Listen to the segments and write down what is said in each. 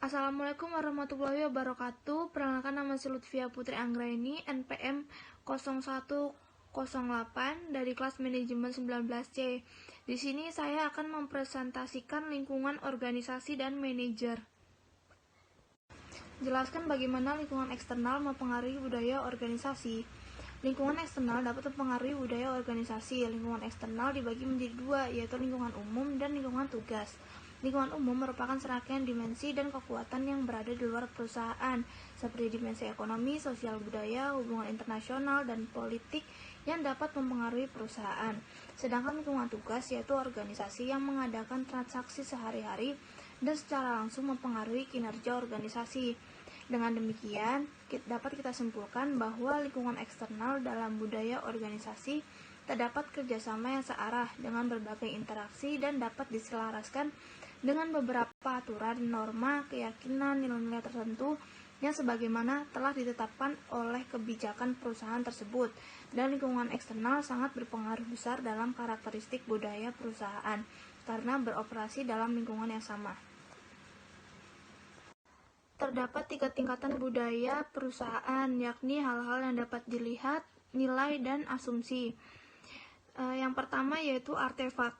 Assalamualaikum warahmatullahi wabarakatuh. Perkenalkan, nama saya Lutfia Putri Anggraini, NPM 0108 dari kelas manajemen 19C. Di sini saya akan mempresentasikan lingkungan organisasi dan manajer. Jelaskan bagaimana lingkungan eksternal mempengaruhi budaya organisasi. Lingkungan eksternal dapat mempengaruhi budaya organisasi. Lingkungan eksternal dibagi menjadi dua, yaitu lingkungan umum dan lingkungan tugas. Lingkungan umum merupakan serangkaian dimensi dan kekuatan yang berada di luar perusahaan, seperti dimensi ekonomi, sosial, budaya, hubungan internasional, dan politik yang dapat mempengaruhi perusahaan. Sedangkan lingkungan tugas yaitu organisasi yang mengadakan transaksi sehari-hari dan secara langsung mempengaruhi kinerja organisasi. Dengan demikian, dapat kita simpulkan bahwa lingkungan eksternal dalam budaya organisasi terdapat kerjasama yang searah dengan berbagai interaksi dan dapat diselaraskan dengan beberapa aturan, norma, keyakinan, nilai-nilai tertentu yang sebagaimana telah ditetapkan oleh kebijakan perusahaan tersebut. Dan lingkungan eksternal sangat berpengaruh besar dalam karakteristik budaya perusahaan karena beroperasi dalam lingkungan yang sama. Terdapat 3 tingkatan budaya perusahaan, yakni hal-hal yang dapat dilihat, nilai, dan asumsi. Yang pertama yaitu artefak,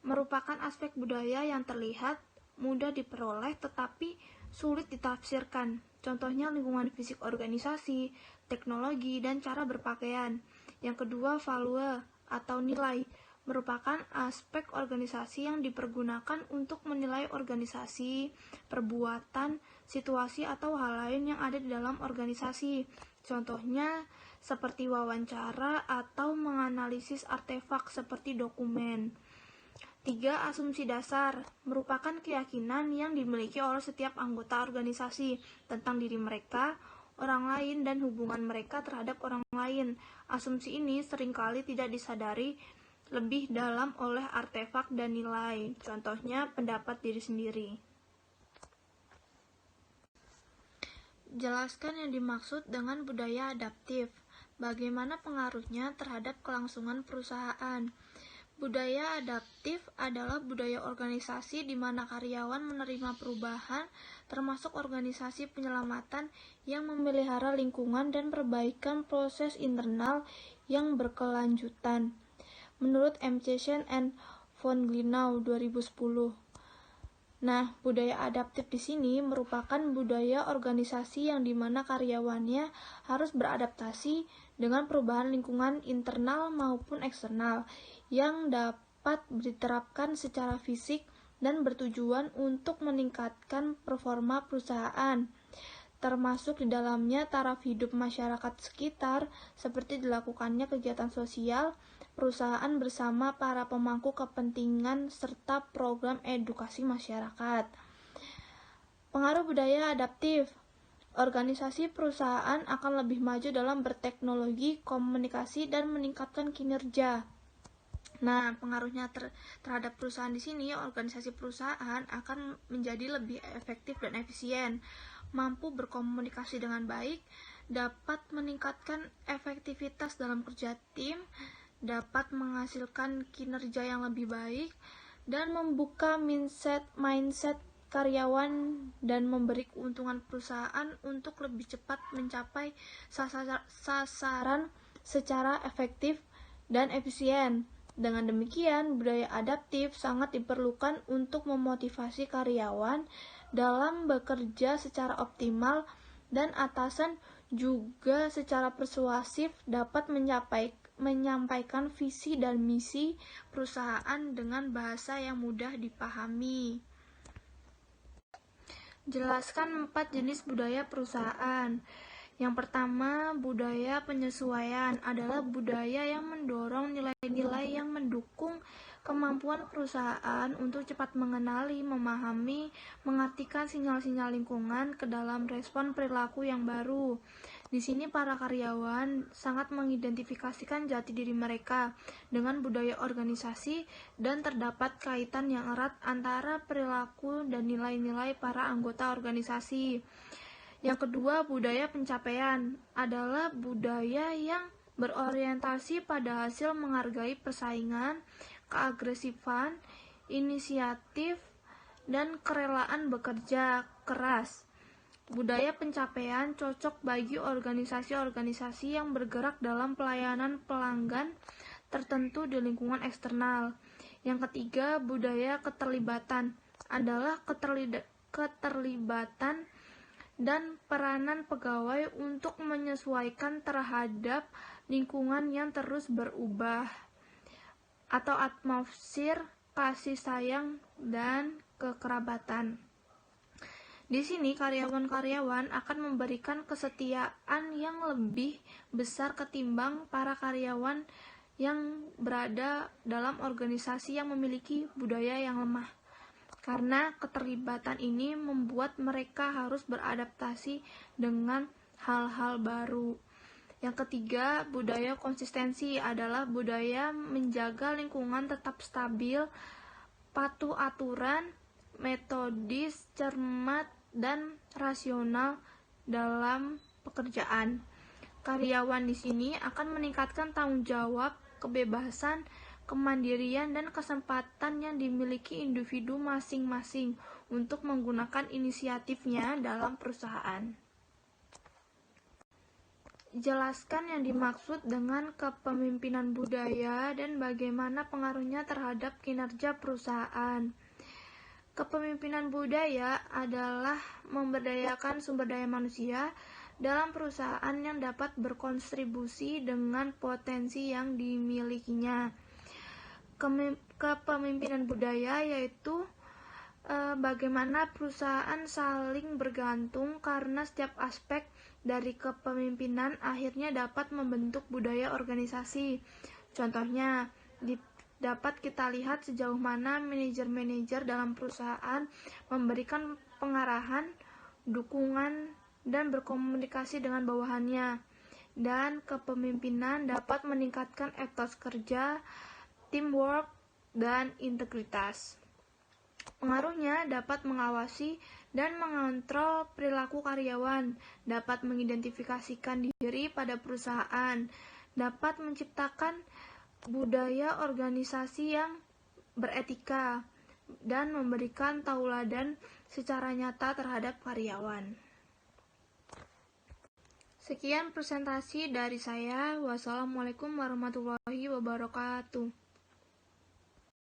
merupakan aspek budaya yang terlihat, mudah diperoleh, tetapi sulit ditafsirkan. Contohnya lingkungan fisik organisasi, teknologi, dan cara berpakaian. Yang kedua, value atau nilai, merupakan aspek organisasi yang dipergunakan untuk menilai organisasi, perbuatan, situasi, atau hal lain yang ada di dalam organisasi. Contohnya seperti wawancara atau menganalisis artefak seperti dokumen. 3. Asumsi dasar, merupakan keyakinan yang dimiliki oleh setiap anggota organisasi tentang diri mereka, orang lain, dan hubungan mereka terhadap orang lain. Asumsi ini seringkali tidak disadari lebih dalam oleh artefak dan nilai, contohnya pendapat diri sendiri. Jelaskan yang dimaksud dengan budaya adaptif. Bagaimana pengaruhnya terhadap kelangsungan perusahaan? Budaya adaptif adalah budaya organisasi di mana karyawan menerima perubahan, termasuk organisasi penyelamatan yang memelihara lingkungan dan perbaikan proses internal yang berkelanjutan. Menurut M. Chesson and von Glinau 2010. Nah, budaya adaptif di sini merupakan budaya organisasi yang dimana karyawannya harus beradaptasi dengan perubahan lingkungan internal maupun eksternal yang dapat diterapkan secara fisik dan bertujuan untuk meningkatkan performa perusahaan, termasuk di dalamnya taraf hidup masyarakat sekitar, seperti dilakukannya kegiatan sosial perusahaan bersama para pemangku kepentingan serta program edukasi masyarakat. Pengaruh budaya adaptif. Organisasi perusahaan akan lebih maju dalam berteknologi, komunikasi, dan meningkatkan kinerja. Nah, pengaruhnya terhadap perusahaan di sini, organisasi perusahaan akan menjadi lebih efektif dan efisien, mampu berkomunikasi dengan baik, dapat meningkatkan efektivitas dalam kerja tim, dapat menghasilkan kinerja yang lebih baik, dan membuka mindset karyawan dan memberi keuntungan perusahaan untuk lebih cepat mencapai sasaran secara efektif dan efisien. Dengan demikian, budaya adaptif sangat diperlukan untuk memotivasi karyawan dalam bekerja secara optimal, dan atasan juga secara persuasif dapat menyampaikan visi dan misi perusahaan dengan bahasa yang mudah dipahami. Jelaskan 4 jenis budaya perusahaan. Yang pertama, budaya penyesuaian adalah budaya yang mendorong nilai-nilai yang mendukung kemampuan perusahaan untuk cepat mengenali, memahami, mengartikan sinyal-sinyal lingkungan ke dalam respon perilaku yang baru. Di sini para karyawan sangat mengidentifikasikan jati diri mereka dengan budaya organisasi dan terdapat kaitan yang erat antara perilaku dan nilai-nilai para anggota organisasi. Yang kedua, budaya pencapaian adalah budaya yang berorientasi pada hasil, menghargai persaingan, keagresifan, inisiatif, dan kerelaan bekerja keras. Budaya pencapaian cocok bagi organisasi-organisasi yang bergerak dalam pelayanan pelanggan tertentu di lingkungan eksternal. Yang ketiga, budaya keterlibatan adalah keterlibatan dan peranan pegawai untuk menyesuaikan terhadap lingkungan yang terus berubah, atau atmosfer kasih sayang dan kekerabatan. Di sini karyawan-karyawan akan memberikan kesetiaan yang lebih besar ketimbang para karyawan yang berada dalam organisasi yang memiliki budaya yang lemah. Karena keterlibatan ini membuat mereka harus beradaptasi dengan hal-hal baru. Yang ketiga, budaya konsistensi adalah budaya menjaga lingkungan tetap stabil, patuh aturan, metodis, cermat, dan rasional dalam pekerjaan. Karyawan di sini akan meningkatkan tanggung jawab, kebebasan, kemandirian, dan kesempatan yang dimiliki individu masing-masing untuk menggunakan inisiatifnya dalam perusahaan. Jelaskan yang dimaksud dengan kepemimpinan budaya dan bagaimana pengaruhnya terhadap kinerja perusahaan. Kepemimpinan budaya adalah memberdayakan sumber daya manusia dalam perusahaan yang dapat berkontribusi dengan potensi yang dimilikinya. Kepemimpinan budaya yaitu bagaimana perusahaan saling bergantung karena setiap aspek dari kepemimpinan akhirnya dapat membentuk budaya organisasi. Contohnya, dapat kita lihat sejauh mana manajer-manajer dalam perusahaan memberikan pengarahan, dukungan, dan berkomunikasi dengan bawahannya. Dan kepemimpinan dapat meningkatkan etos kerja, teamwork, dan integritas. Pengaruhnya dapat mengawasi dan mengontrol perilaku karyawan, dapat mengidentifikasikan diri pada perusahaan, dapat menciptakan budaya organisasi yang beretika, dan memberikan tauladan secara nyata terhadap karyawan. Sekian presentasi dari saya. Wassalamualaikum warahmatullahi wabarakatuh.